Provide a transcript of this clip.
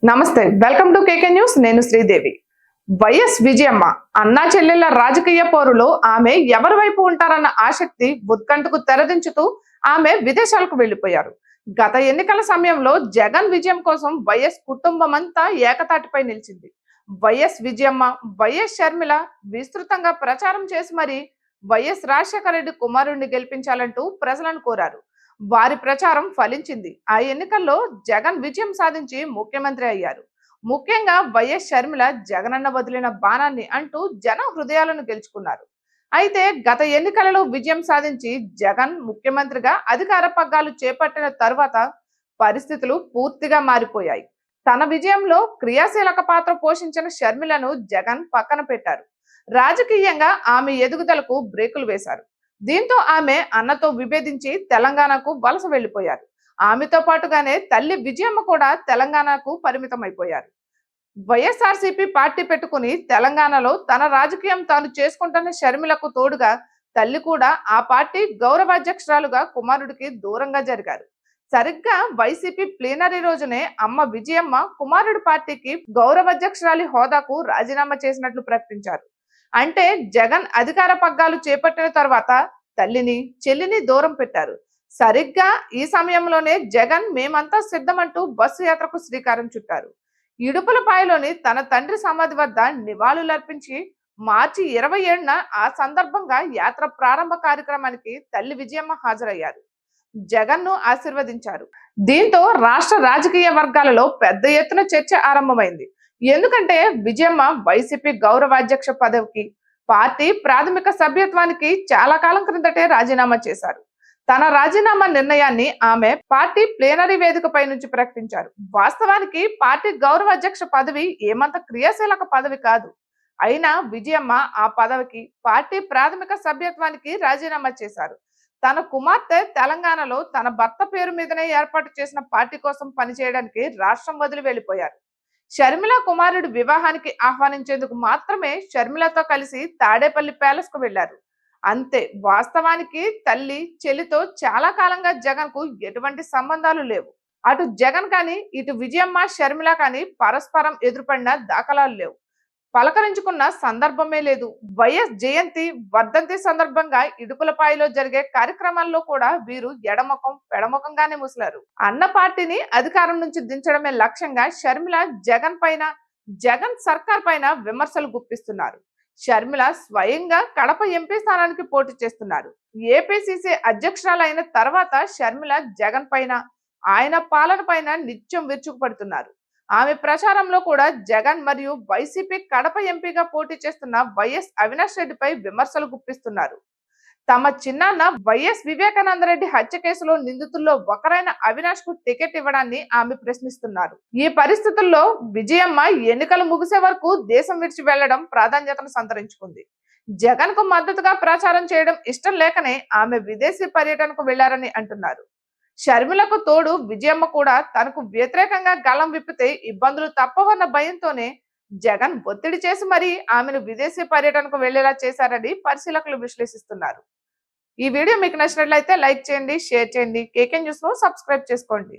నమస్తే, welcome to KK news. నేను Sridevi. YS Vijayamma అన్నా చెల్లెళ్ల రాజకీయ పోరులో ఆమె ఎవరి వైపు ఉంటారన్న ఆసక్తి ఉత్కంఠకు తెరదించుతూ ఆమె విదేశాలకు వెళ్లిపోయారు. గత ఎన్నికల సమయంలో జగన్ విజయం కోసం వైఎస్ కుటుంబం అంతా ఏకతాటిపై నిలిచింది. వైఎస్ విజయమ్మ, వైఎస్ షర్మిల విస్తృతంగా ప్రచారం చేసి మరి వైఎస్ రాజశేఖర రెడ్డి కుమారుణ్ణి గెలిపించాలంటూ ప్రజలను కోరారు. వారి ప్రచారం ఫలించింది. ఆ ఎన్నికల్లో జగన్ విజయం సాధించి ముఖ్యమంత్రి అయ్యారు. ముఖ్యంగా వైఎస్ షర్మిల జగనన్న వదిలిన బాణాన్ని అంటూ జన హృదయాలను గెలుచుకున్నారు. అయితే గత ఎన్నికలలో విజయం సాధించి జగన్ ముఖ్యమంత్రిగా అధికార పగ్గాలు చేపట్టిన తరువాత పరిస్థితులు పూర్తిగా మారిపోయాయి. తన విజయంలో క్రియాశీలక పాత్ర పోషించిన షర్మిలను జగన్ పక్కన పెట్టారు. రాజకీయంగా ఆమె ఎదుగుదలకు బ్రేకులు వేశారు. దీంతో ఆమె అన్నతో విభేదించి తెలంగాణకు వలస వెళ్లిపోయారు. ఆమెతో పాటుగానే తల్లి విజయమ్మ కూడా తెలంగాణకు పరిమితం అయిపోయారు. వైఎస్ఆర్సీపీ పార్టీ పెట్టుకుని తెలంగాణలో తన రాజకీయం తాను చేసుకుంటున్న షర్మిలకు తోడుగా తల్లి కూడా ఆ పార్టీ గౌరవాధ్యక్షురాలుగా కుమారుడికి దూరంగా జరిగారు. సరిగ్గా వైసీపీ ప్లీనరీ రోజునే అమ్మ విజయమ్మ కుమారుడి పార్టీకి గౌరవాధ్యక్షురాలి హోదాకు రాజీనామా చేసినట్లు ప్రకటించారు. అంటే జగన్ అధికార పగ్గాలు చేపట్టిన తర్వాత తల్లిని చెల్లిని దూరం పెట్టారు. సరిగ్గా ఈ సమయంలోనే జగన్ మేమంతా సిద్ధమంటూ బస్సు యాత్రకు శ్రీకారం చుట్టారు. ఇడుపులపాయలోని తన తండ్రి సమాధి వద్ద నివాళులర్పించి మార్చి 27న ఆ సందర్భంగా యాత్ర ప్రారంభ కార్యక్రమానికి తల్లి విజయమ్మ హాజరయ్యారు. జగన్ ను ఆశీర్వదించారు. దీంతో రాష్ట్ర రాజకీయ వర్గాలలో పెద్ద ఎత్తున చర్చ ఆరంభమైంది. ఎందుకంటే విజయమ్మ వైసీపీ గౌరవాధ్యక్ష పదవికి, పార్టీ ప్రాథమిక సభ్యత్వానికి చాలా కాలం క్రిందటే రాజీనామా చేశారు. తన రాజీనామా నిర్ణయాన్ని ఆమె పార్టీ ప్లేనరీ వేదికపై నుంచి ప్రకటించారు. వాస్తవానికి పార్టీ గౌరవాధ్యక్ష పదవి ఏమంత క్రియాశీలక పదవి కాదు. అయినా విజయమ్మ ఆ పదవికి, పార్టీ ప్రాథమిక సభ్యత్వానికి రాజీనామా చేశారు. తన కుమార్తె తెలంగాణలో తన భర్త పేరు మీదనే ఏర్పాటు చేసిన పార్టీ కోసం పనిచేయడానికి రాష్ట్రం వదిలి వెళ్లిపోయారు. షర్మిల కుమారుడి వివాహానికి ఆహ్వానించేందుకు మాత్రమే షర్మిలతో కలిసి తాడేపల్లి ప్యాలెస్ కు వెళ్లారు. అంతే. వాస్తవానికి తల్లి చెల్లితో చాలా కాలంగా జగన్ కు ఎటువంటి సంబంధాలు లేవు. అటు జగన్ కానీ ఇటు విజయమ్మ షర్మిల కానీ పరస్పరం ఎదురుపడిన దాఖలాలు లేవు. పలకరించుకున్న సందర్భమే లేదు. వైఎస్ జయంతి వర్ధంతి సందర్భంగా ఇడుపులపాయలో జరిగే కార్యక్రమాల్లో కూడా వీరు ఎడముఖం పెడముఖంగానే ముసలారు. అన్న పార్టీని అధికారం నుంచి దించడమే లక్ష్యంగా షర్మిల జగన్ సర్కార్ పైన విమర్శలు గుప్పిస్తున్నారు. షర్మిల స్వయంగా కడప ఎంపీ స్థానానికి పోటీ చేస్తున్నారు. ఏపీసీసీ అధ్యక్షురాలైన తర్వాత షర్మిల జగన్ పైన, ఆయన పాలన పైన నిత్యం విరుచుకుపడుతున్నారు. ఆమె ప్రచారంలో కూడా జగన్ మరియు వైసీపీ కడప ఎంపీగా పోటీ చేస్తున్న వైఎస్ అవినాష్ రెడ్డిపై విమర్శలు గుప్పిస్తున్నారు. తమ చిన్నాన్న వైఎస్ వివేకానందరెడ్డి హత్య కేసులో నిందితుల్లో ఒకరైన అవినాష్ కు టికెట్ ఇవ్వడాన్ని ఆమె ప్రశ్నిస్తున్నారు. ఈ పరిస్థితుల్లో విజయమ్మ ఎన్నికలు ముగిసే వరకు దేశం విడిచి వెళ్లడం ప్రాధాన్యతను సంతరించుకుంది. జగన్ కు మద్దతుగా ప్రచారం చేయడం ఇష్టం లేకనే ఆమె విదేశీ పర్యటనకు వెళ్లారని అంటున్నారు. షర్మిలకు తోడు విజయమ్మ కూడా తనకు వ్యతిరేకంగా గళం విప్పితే ఇబ్బందులు తప్పవన్న భయంతోనే జగన్ ఒత్తిడి చేసి మరీ ఆమెను విదేశీ పర్యటనకు వెళ్లేలా చేశారని పరిశీలకులు విశ్లేషిస్తున్నారు. ఈ వీడియో మీకు నచ్చినట్లయితే లైక్ చేయండి, షేర్ చేయండి. కేకే న్యూస్ ను సబ్స్క్రైబ్ చేసుకోండి.